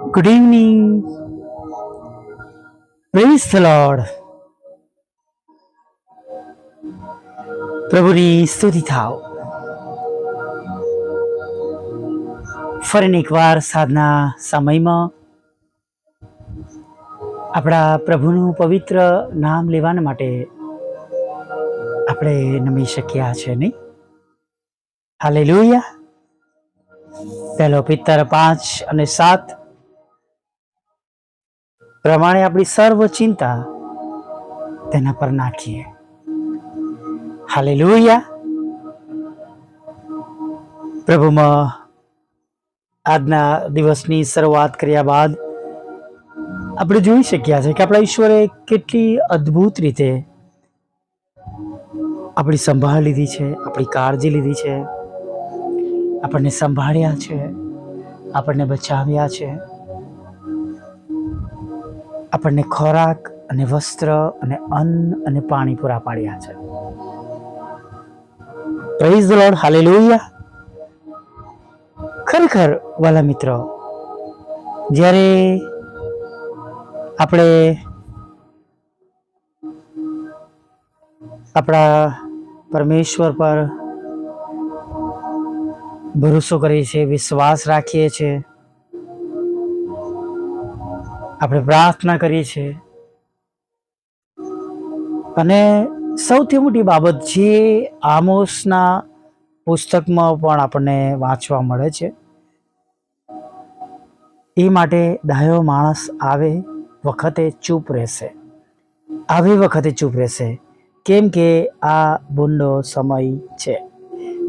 Good evening. Praise the lord. પ્રભુની સ્તુતિ થાવ. ફરીને એકવાર સાધના સમયમાં આપણા પ્રભુનું પવિત્ર નામ લેવાના માટે આપણે નમી શક્યા છે નહીં? હાલેલુયા. પહેલો પિત્તર 5 અને 7 પ્રમાણે આપણી સર્વ ચિંતા તેના પર નાખીએ. હાલેલુયા. પ્રભુમાં આજના દિવસની શરૂઆત કર્યા બાદ આપણે જોઈ શક્યા છે કે આપણા ઈશ્વરે કેટલી અદ્ભુત રીતે આપણી સંભાળ લીધી છે, આપણી કાળજી લીધી છે, આપણને સંભાળ્યા છે, આપણને બચાવ્યા છે, આપણને ખોરાક અને વસ્ત્ર અને અન્ન અને પાણી પૂરા પાડ્યા છે. Praise the lord. હાલેલુયા. ખરેખર વાલા મિત્રો, જ્યારે આપણે આપણા પરમેશ્વર પર ભરોસો કરીએ છીએ, વિશ્વાસ રાખીએ છીએ, આપણે પ્રાર્થના કરીએ છીએ, અને સૌથી મોટી બાબત જે આમોસના પુસ્તકમાં પણ આપણને વાંચવા મળે છે, એ માટે ડાયો માણસ આવે વખતે ચૂપ રહેશે, આવે વખતે ચૂપ રહેશે. કેમ કે આ બુંડો સમય છે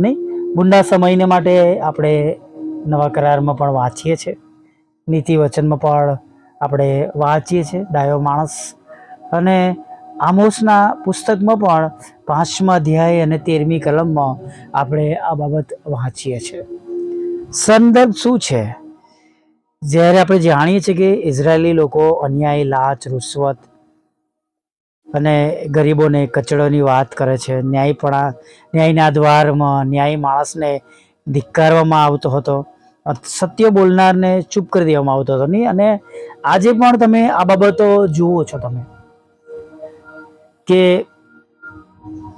નહીં? બુંડા સમયને માટે આપણે નવા કરારમાં પણ વાંચીએ છીએ, નીતિ વચનમાં પણ આપણે વાંચીએ છીએ ડાયો માણસ. અને આમોસના પુસ્તકમાં પણ 5મા અધ્યાય અને 13મી કલમમાં આપણે આ બાબત વાંચીએ છીએ. સંદર્ભ શું છે? જ્યારે આપણે જાણીએ છીએ કે ઇઝરાયેલી લોકો અન્યાય, લાંચ, રૂશ્વત અને ગરીબોને કચડોની વાત કરે છે, ન્યાયના દ્વારમાં ન્યાય માણસને ધિક્કારવામાં આવતો હતો, સત્ય બોલનારને ચૂપ કરી દેવામાં આવતો હતો નહીં? અને આજે પણ તમે આ બાબતો જુઓ છો તમે કે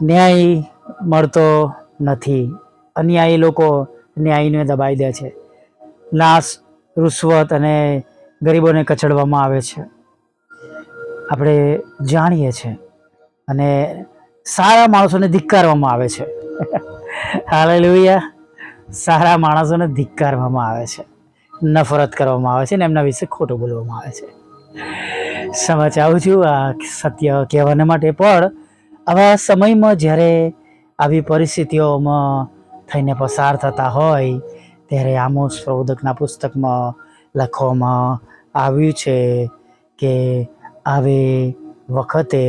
ન્યાય મળતો નથી, અન્યાયી લોકો ન્યાયને દબાઈ દે છે, લાશ, રૂશ્વત અને ગરીબોને કચડવામાં આવે છે, આપણે જાણીએ છીએ. અને સારા માણસોને ધિક્કારવામાં આવે છે. હાલેલુયા. સારા માણસોને ધિક્કારવામાં આવે છે, નફરત કરવામાં આવે છે ને એમના વિશે ખોટું બોલવામાં આવે છે. સમજ આવું છું આ સત્ય કહેવાના માટે. પણ આવા સમયમાં જ્યારે આવી પરિસ્થિતિઓમાં થઈને પસાર થતા હોય ત્યારે આમોસ પ્રબોધકના પુસ્તકમાં લખવામાં આવ્યું છે કે આવે વખતે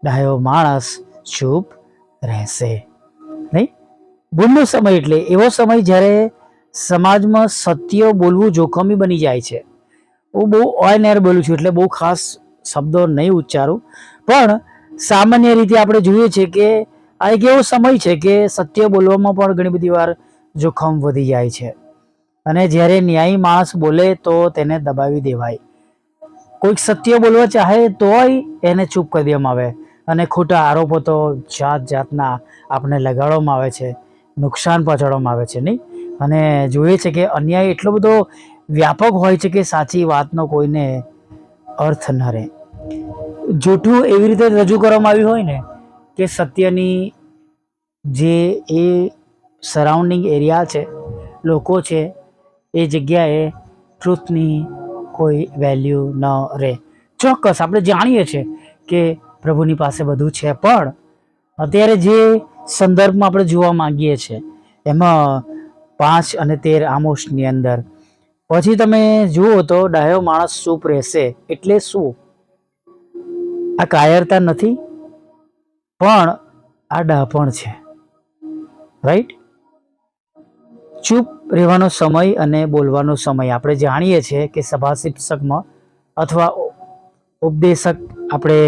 ડાયો માણસ ચૂપ રહેશે નહીં? બુંડનો સમય એટલે એવો સમય જ્યારે સમાજમાં સત્ય બોલવું જોખમી બની જાય છે. હું બહુ ઓન એર બોલું છું એટલે બહુ ખાસ શબ્દો નહીં ઉચ્ચારું, પણ સામાન્ય રીતે આપણે જોઈએ છીએ કે આ એક એવો સમય છે કે સત્ય બોલવામાં પણ ઘણી બધી વાર જોખમ વધી જાય છે. અને જ્યારે ન્યાયી માણસ બોલે તો તેને દબાવી દેવાય, કોઈક સત્ય બોલવા ચાહે તોય એને ચૂપ કરી દેવામાં આવે, અને ખોટા આરોપો તો જાત જાતના આપણે લગાડવામાં આવે છે, નુકસાન પહોંચાડવામાં આવે છે નહીં? અને જોઈએ છે કે અન્યાય એટલો બધો વ્યાપક હોય છે કે સાચી વાતનો કોઈને અર્થ ન રહે. જૂઠું એવી રીતે રજૂ કરવામાં આવ્યું હોય ને કે સત્યની જે એ સરાઉન્ડિંગ એરિયા છે, લોકો છે, એ જગ્યાએ ટ્રુથની કોઈ વેલ્યુ ન રહે. ચોક્કસ આપણે જાણીએ છીએ કે પ્રભુની પાસે બધું છે, પણ અત્યારે જે સંદર્ભમાં આપણે જોવા માંગીએ છીએ એમાં 5 અને 13 આમોસની અંદર પછી તમે જુઓ તો ડાયો માણસ ચૂપ રહેશે એટલે શું? આ કાયરતા નથી, પણ આ ડહાપણ છે. રાઈટ? ચૂપ રહેવાનો સમય અને બોલવાનો સમય આપણે જાણીએ છીએ કે સભા શિક્ષકમાં અથવા ઉપદેશક આપણે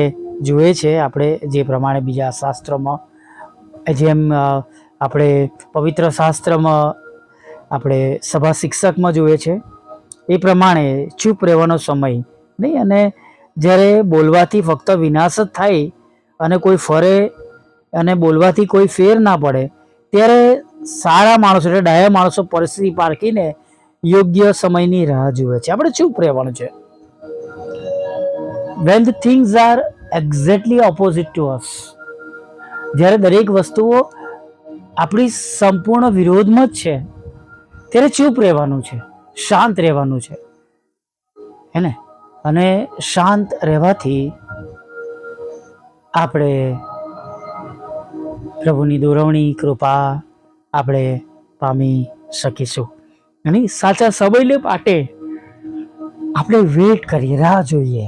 જોઈએ છે, આપણે જે પ્રમાણે બીજા શાસ્ત્રોમાં જેમ આપણે પવિત્ર શાસ્ત્રમાં આપણે સભા શિક્ષકમાં જોઈએ છે એ પ્રમાણે ચૂપ રહેવાનો સમય નહીં. અને જ્યારે બોલવાથી ફક્ત વિનાશ જ થાય અને કોઈ ફરે અને બોલવાથી કોઈ ફેર ના પડે, ત્યારે સારા માણસો એટલે ડાયા માણસો પરિસ્થિતિ પારખીને યોગ્ય સમયની રાહ જુએ છે. આપણે ચૂપ રહેવાનું છે. when the things are exactly opposite to us, જ્યારે દરેક વસ્તુઓ આપણી સંપૂર્ણ વિરોધમાં જ છે, ત્યારે ચૂપ રહેવાનું છે, શાંત રહેવાનું છે, હે ને. અને શાંત રહેવાથી આપણે પ્રભુની દોરવણી કૃપા આપણે પામી શકીશું. અને સાચા સમય માટે આપણે વેઇટ કરીએ, રાહ જોઈએ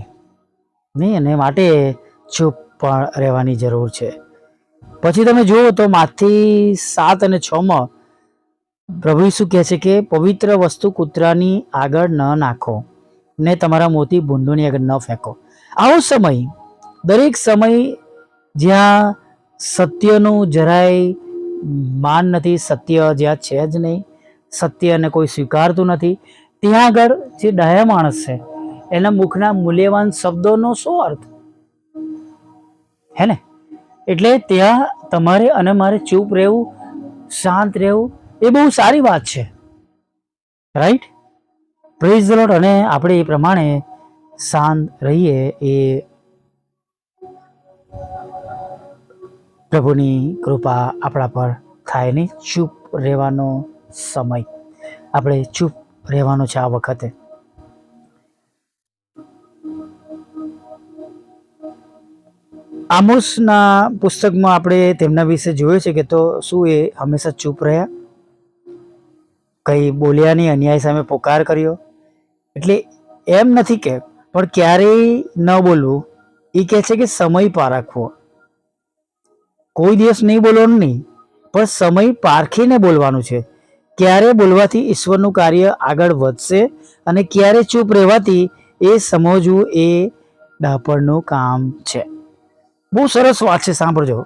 નહીં. અને માટે ચૂપ પણ રહેવાની જરૂર છે. પછી તમે જુઓ તો માથી 7 અને 6 પ્રભુ શું કહે છે કે પવિત્ર વસ્તુ કૂતરાની આગળ ન નાખો ને તમારા મોતી ભૂંડોની આગળ ન ફેંકો. આવો સમય, દરેક સમય જ્યાં સત્યનું જરાય માન નથી, સત્ય જ્યાં છે જ નહીં, સત્યને કોઈ સ્વીકારતું નથી, ત્યાં આગળ જે ડાયા માણસ છે એના મુખના મૂલ્યવાન શબ્દોનો શું અર્થ, હે ને. એટલે ત્યાં તમારે અને મારે ચૂપ રહેવું, શાંત રહેવું એ બહુ સારી વાત છે, રાઈટ. Praise the lord. અને આપણે એ પ્રમાણે શાંત રહીએ એ પ્રભુની કૃપા આપણા પર થાય નહીં. ચૂપ રહેવાનો સમય, આપણે ચૂપ રહેવાનો છે આ વખતે. આમોસના પુસ્તકમાં આપણે તેમના વિશે જોયું છે કે તો શું એ હંમેશા ચૂપ રહ્યા, કંઈ બોલ્યા નહીં, અન્યાય સામે પોકાર કર્યો. એટલે એમ નથી કે પણ ક્યારેય ન બોલવું, એ કહે છે કે સમય પારખવો. કોઈ દિવસ નહીં બોલવાનું નહીં, પણ સમય પારખીને બોલવાનું છે. ક્યારે બોલવાથી ઈશ્વરનું કાર્ય આગળ વધશે અને ક્યારે ચૂપ રહેવાથી એ સમજવું એ ડાપણનું કામ છે. બહુ સરસ વાત છે, સાંભળજો.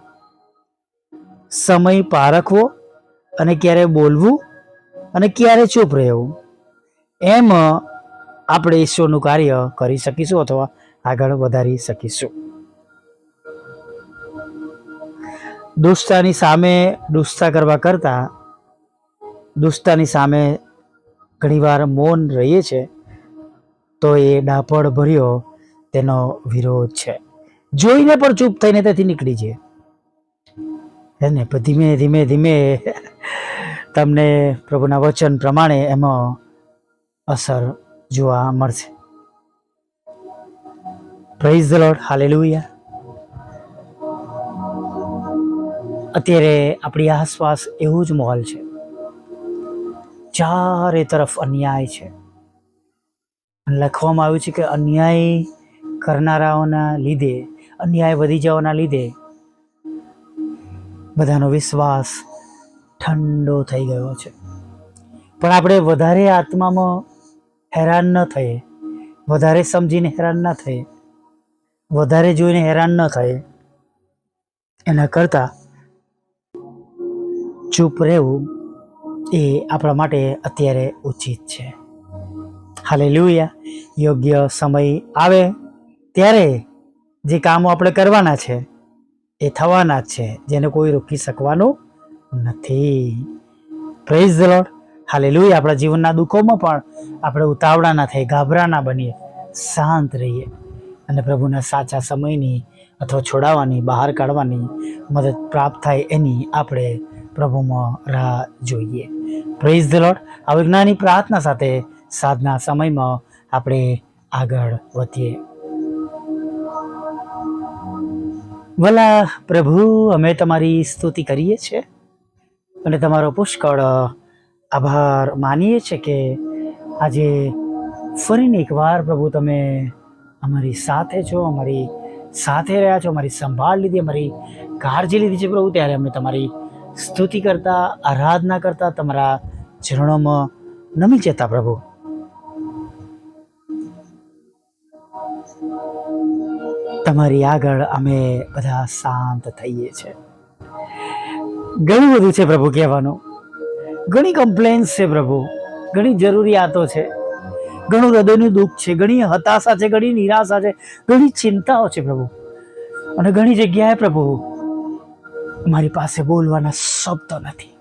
સમય પારખવો અને ક્યારે બોલવું અને ક્યારે ચૂપ રહેવું, એમ આપણે ઈશ્વરનું કાર્ય કરી શકીશું અથવા આગળ વધારી શકીશું. દુષ્ટતાની સામે દુષ્ટતા કરવા કરતાં દુષ્ટતાની સામે ઘણીવાર મૌન રહીએ છે તો એ ડાપણ ભર્યો તેનો વિરોધ છે. જોઈને પણ ચૂપ થઈને ત્યાંથી નીકળી જાય, હે ને. ધીમે ધીમે ધીમે તમને પ્રભુના વચન પ્રમાણે એમાં અસર જોવા મળશે. Praise the lord, hallelujah. અત્યારે આપણી આસપાસ એવું જ માહોલ છે, ચારે તરફ અન્યાય છે. લખવામાં આવ્યું છે કે અન્યાય કરનારાઓના લીધે, અન્યાય વધી જવાના લીધે બધાનો વિશ્વાસ ઠંડો થઈ ગયો છે. પણ આપણે વધારે આત્મામાં હેરાન ન થઈએ, વધારે સમજીને હેરાન ન થઈએ, વધારે જોઈને હેરાન ન થઈએ, એના કરતાં ચૂપ રહેવું એ આપણા માટે અત્યારે ઉચિત છે. હાલેલુયા. યોગ્ય સમય આવે ત્યારે જે કામો આપણે કરવાના છે એ થવાના જ છે, જેને કોઈ રોકી શકવાનું નથી. Praise the lord, hallelujah. આપણા જીવનના દુઃખોમાં પણ આપણે ઉતાવળા ના થઈએ, ગાભરા ના બનીએ, શાંત રહીએ અને પ્રભુના સાચા સમયની અથવા છોડાવવાની, બહાર કાઢવાની મદદ પ્રાપ્ત થાય એની આપણે પ્રભુમાં રાહ જોઈએ. Praise the lord. આ વિજ્ઞાની પ્રાર્થના સાથે સાધના સમયમાં આપણે આગળ વધીએ. ભલા પ્રભુ, અમે તમારી સ્તુતિ કરીએ છીએ અને તમારો પુષ્કળ આભાર માનીએ છીએ કે આજે ફરીને એકવાર પ્રભુ તમે અમારી સાથે છો, અમારી સાથે રહ્યા છો, અમારી સંભાળ લીધી, અમારી કાળજી લીધી છે પ્રભુ. ત્યારે અમે તમારી સ્તુતિ કરતા, આરાધના કરતા, તમારા ચરણોમાં નમી જતા પ્રભુ. તમારી આગળ અમે બધા શાંત થઈએ છીએ. ઘણું બધું છે પ્રભુ કહેવાનું, ઘણી કમ્પ્લેન્સ છે પ્રભુ, ઘણી જરૂરિયાતો છે, ઘણું હૃદયનું દુઃખ છે, ઘણી હતાશા છે, ઘણી નિરાશા છે, ઘણી ચિંતાઓ છે પ્રભુ. અને ઘણી જગ્યાએ પ્રભુ મારી પાસે બોલવાના શબ્દો નથી,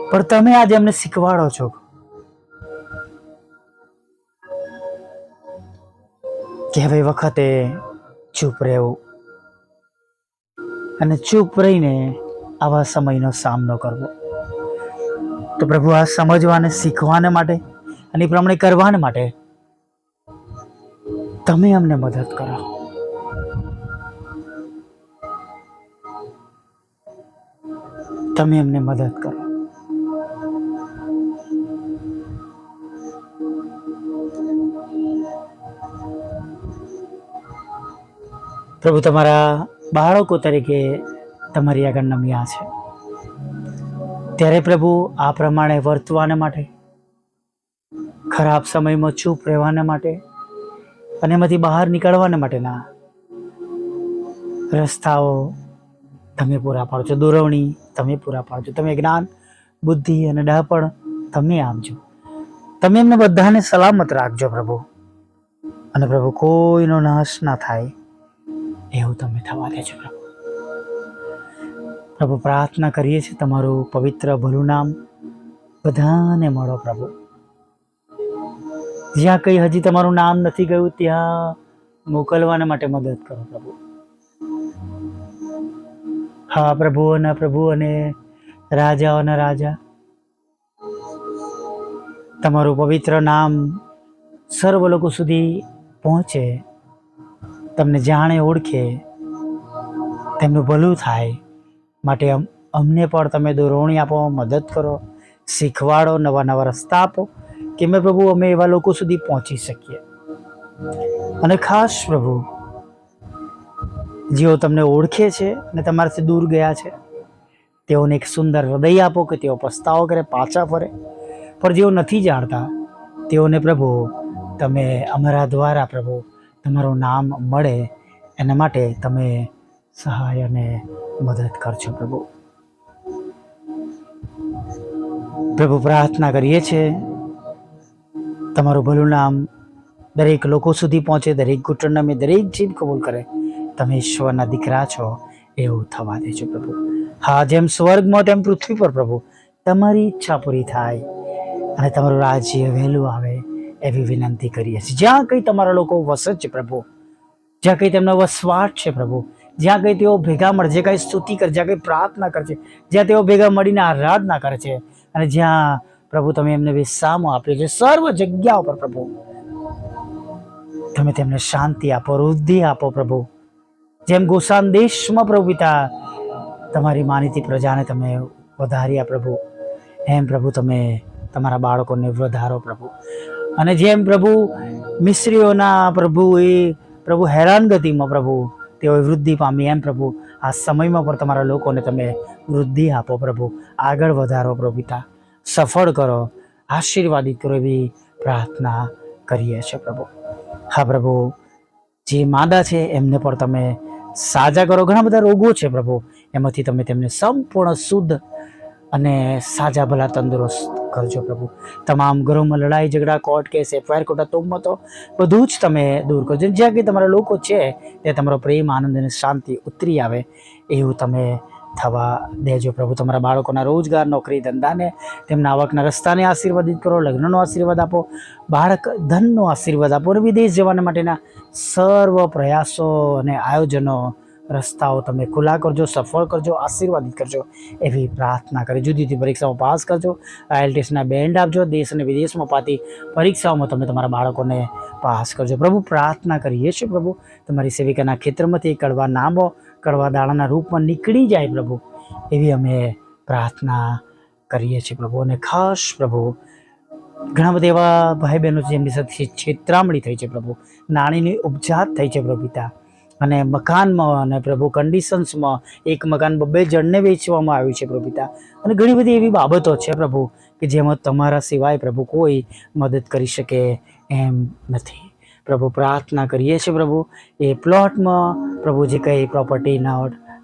પણ તમે આજે અમને શીખવાડો છો કે હવે વખતે ચૂપ રહેવું અને ચૂપ રહીને આવા સમયનો સામનો કરવો. તો પ્રભુ આ સમજવાને, શીખવાને માટે અને એ પ્રમાણે કરવાને માટે તમે અમને મદદ કરો. તમે અમને મદદ કરો. પ્રભુ, તમારા બાળકો તરીકે તમારી આગળ નમ્યા છે, ત્યારે પ્રભુ આ પ્રમાણે વર્તવાને માટે, ખરાબ સમયમાં ચૂપ રહેવાને માટે અને એમાંથી બહાર નીકળવાને માટેના રસ્તાઓ તમે પૂરા પાડજો, દોરવણી તમે પૂરા પાડજો, તમે જ્ઞાન, બુદ્ધિ અને ડહાપણ તમે આપજો. તમે એમને બધાને સલામત રાખજો પ્રભુ. અને પ્રભુ, કોઈનો નાશ ના થાય એવું તમે થવા દેજો પ્રભુ. પ્રભુ, પ્રાર્થના કરીએ છીએ તમારું પવિત્ર ભલું નામ બધાને મળો પ્રભુ. જ્યાં કંઈ હજી તમારું નામ નથી ગયું ત્યાં મોકલવાના માટે મદદ કરો પ્રભુ. હા પ્રભુઓના પ્રભુ અને રાજાઓના રાજા, તમારું પવિત્ર નામ સર્વ લોકો સુધી પહોંચે, તમને જાણે, ઓળખે, તેમનું ભલું થાય માટે અમને પણ તમે દોરવણી આપો, મદદ કરો, શીખવાડો, નવા નવા રસ્તા આપો કે મેં પ્રભુ અમે એવા લોકો સુધી પહોંચી શકીએ. અને ખાસ પ્રભુ, જેઓ તમને ઓળખે છે અને તમારાથી દૂર ગયા છે, તેઓને એક સુંદર હૃદય આપો કે તેઓ પસ્તાવો કરે, પાછા ફરે. પણ જેઓ નથી જાણતા તેઓને પ્રભુ તમે અમારા દ્વારા પ્રભુ તમારું નામ મળે એના માટે તમે સહાય અને મદદ કરજો પ્રભુ. પ્રભુ, પ્રાર્થના કરીએ છીએ તમારું ભલું નામ દરેક લોકો સુધી પહોંચે, દરેક ઘૂંટણના મેં દરેક જીભ કબૂલ કરે તમે ઈશ્વરના દીકરા છો એવું થવા દેજો પ્રભુ. હા, જેમ સ્વર્ગમાં તેમ પૃથ્વી પર પ્રભુ તમારી ઈચ્છા પૂરી થાય અને તમારું રાજ્ય વહેલું આવે એવી વિનંતી કરીએ છીએ. જ્યાં કંઈ તમારા લોકો વસે છે પ્રભુ, જ્યાં કંઈ તેમનો વસવાટ છે પ્રભુ, જ્યાં કંઈ તેઓ ભેગા મળે, જે કંઈ સ્તુતિ કરે, જ્યાં કંઈ પ્રાર્થના કરે છે, જ્યાં તેઓ ભેગા મળીને આરાધના કરે છે, અને જ્યાં પ્રભુ તમે એમને વિશ્રામો આપ્યો છે, સર્વ જગ્યાઓ પર પ્રભુ તમે તેમને શાંતિ આપો, વૃદ્ધિ આપો પ્રભુ. જેમ ગોશાન દેશમાં પ્રભુ પિતા તમારી માનીતી પ્રજાને તમે વધાર્યા પ્રભુ, એમ પ્રભુ તમે તમારા બાળકોને વધારો પ્રભુ. અને જેમ પ્રભુ મિસ્રીઓના પ્રભુ એ પ્રભુ હેરાનગતિમાં પ્રભુ તેઓ વૃદ્ધિ પામી, એમ પ્રભુ આ સમયમાં પણ તમારા લોકોને તમે વૃદ્ધિ આપો પ્રભુ, આગળ વધારો પ્રભુ પિતા, સફળ કરો, આશીર્વાદિત કરો એવી પ્રાર્થના કરીએ છીએ પ્રભુ. હા પ્રભુ, જે માંદા છે એમને પણ તમે સાજા કરો. ઘણા બધા રોગો છે પ્રભુ, એમાંથી તમે તેમને સંપૂર્ણ શુદ્ધ અને સાજા ભલા તંદુરસ્ત કરજો પ્રભુ. તમામ ઘરોમાં લડાઈ ઝઘડા, કોર્ટ કેસ, એફઆઈઆર, ખોટા તોહમતો બધું જ તમે દૂર કરજો. જ્યાં કંઈ તમારા લોકો છે ત્યાં તમારો પ્રેમ, આનંદ અને શાંતિ ઉતરી આવે એવું તમે થવા દેજો પ્રભુ. તમારા બાળકોના રોજગાર, નોકરી, ધંધાને, તેમના આવકના રસ્તાને આશીર્વાદિત કરો, લગ્નનો આશીર્વાદ આપો, બાળક ધનનો આશીર્વાદ આપો, અને વિદેશ જવાના માટેના સર્વ પ્રયાસો અને આયોજનો, રસ્તાઓ તમે ખુલ્લા કરજો, સફળ કરજો, આશીર્વાદિત કરજો એવી પ્રાર્થના કરી. જુદી જુદી પરીક્ષાઓ પાસ કરજો, IELTSના બેન્ડ આપજો, દેશ અને વિદેશમાં પાતી પરીક્ષાઓમાં તમે તમારા બાળકોને પાસ કરજો પ્રભુ. પ્રાર્થના કરીએ છીએ પ્રભુ, તમારી સેવિકાના ખેતરમાંથી કડવા નામો, કડવા દાણાના રૂપમાં નીકળી જાય પ્રભુ, એવી અમે પ્રાર્થના કરીએ છીએ પ્રભુ. અને ખાસ પ્રભુ, ઘણા બધા એવા ભાઈ બહેનો છે જેમની સાથે છેતરામણી થઈ છે પ્રભુ, નાણીની ઉપજાત થઈ છે પ્રભુ પિતા, અને મકાનમાં અને પ્રભુ કન્ડિશન્સમાં એક મકાન 2 જણને વેચવામાં આવ્યું છે પ્રભુ પિતા. અને ઘણી બધી એવી બાબતો છે પ્રભુ કે જેમાં તમારા સિવાય પ્રભુ કોઈ મદદ કરી શકે એમ નથી પ્રભુ. પ્રાર્થના કરીએ છીએ પ્રભુ, એ પ્લોટમાં પ્રભુ જે કંઈ પ્રોપર્ટીના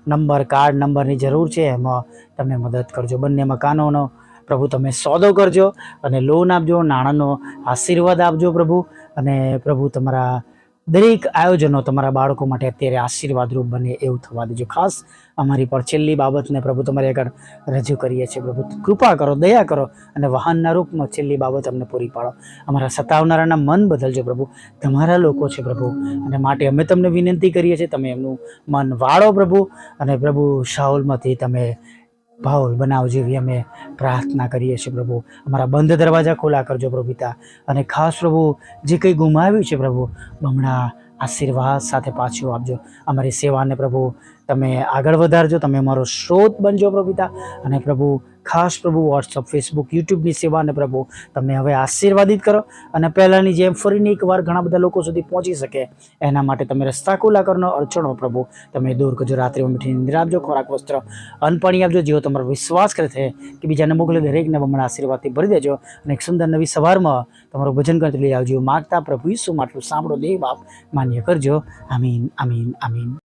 નંબર, કાર્ડ નંબરની જરૂર છે એમાં તમે મદદ કરજો. બંને મકાનોનો પ્રભુ તમે સોદો કરજો અને લોન આપજો, નાણાંનો આશીર્વાદ આપજો પ્રભુ. અને પ્રભુ તમારા દરેક આયોજનો તમારા બાળકો માટે અત્યારે આશીર્વાદરૂપ બને એવું થવા દેજો. ખાસ અમારી પર છેલ્લી બાબતને પ્રભુ તમારી આગળ રજૂ કરીએ છીએ પ્રભુ. કૃપા કરો, દયા કરો અને વાહનના રૂપમાં છેલ્લી બાબત અમને પૂરી પાડો. અમારા સતાવનારાના મન બદલજો પ્રભુ. તમારા લોકો છે પ્રભુ, અને માટે અમે તમને વિનંતી કરીએ છીએ, તમે એમનું મન વાળો પ્રભુ. અને પ્રભુ શાઉલમાંથી તમે ભાઉલ બનાવજો એવી અમે પ્રાર્થના કરીએ છીએ પ્રભુ. અમારા બંધ દરવાજા ખોલા કરજો પ્રભુ પિતા. અને ખાસ પ્રભુ જે કંઈ ગુમાવ્યું છે પ્રભુ, બમણા આશીર્વાદ સાથે પાછું આપજો. અમારી સેવાને પ્રભુ તમે આગળ વધારજો, તમે અમારો સ્ત્રોત બનજો પ્રભુ પિતા. અને પ્રભુ ખાસ પ્રભુ વોટ્સઅપ, ફેસબુક, યુટ્યુબની સેવાને પ્રભુ તમે હવે આશીર્વાદિત કરો. અને પહેલાંની જેમ ફરીને એકવાર ઘણા બધા લોકો સુધી પહોંચી શકે એના માટે તમે રસ્તા ખુલ્લા કરનો, અડચણો પ્રભુ તમે દૂર કરજો. રાત્રિમાં મીઠી નિંદ્રા આપજો, ખોરાક, વસ્ત્ર, અન્ન, પાણી આપજો. જેવો તમારો વિશ્વાસ કરે છે કે બીજાને મોકલે દરેકને બમણા આશીર્વાદથી ભરી દેજો. અને એક સુંદર નવી સવારમાં તમારું ભજન કરતું લઈ આવજો. માગતા પ્રભુ ઈસુ માટલું સાંભળો, દેવ બાપ માન્ય કરજો. આમીન, આમીન, આમીન.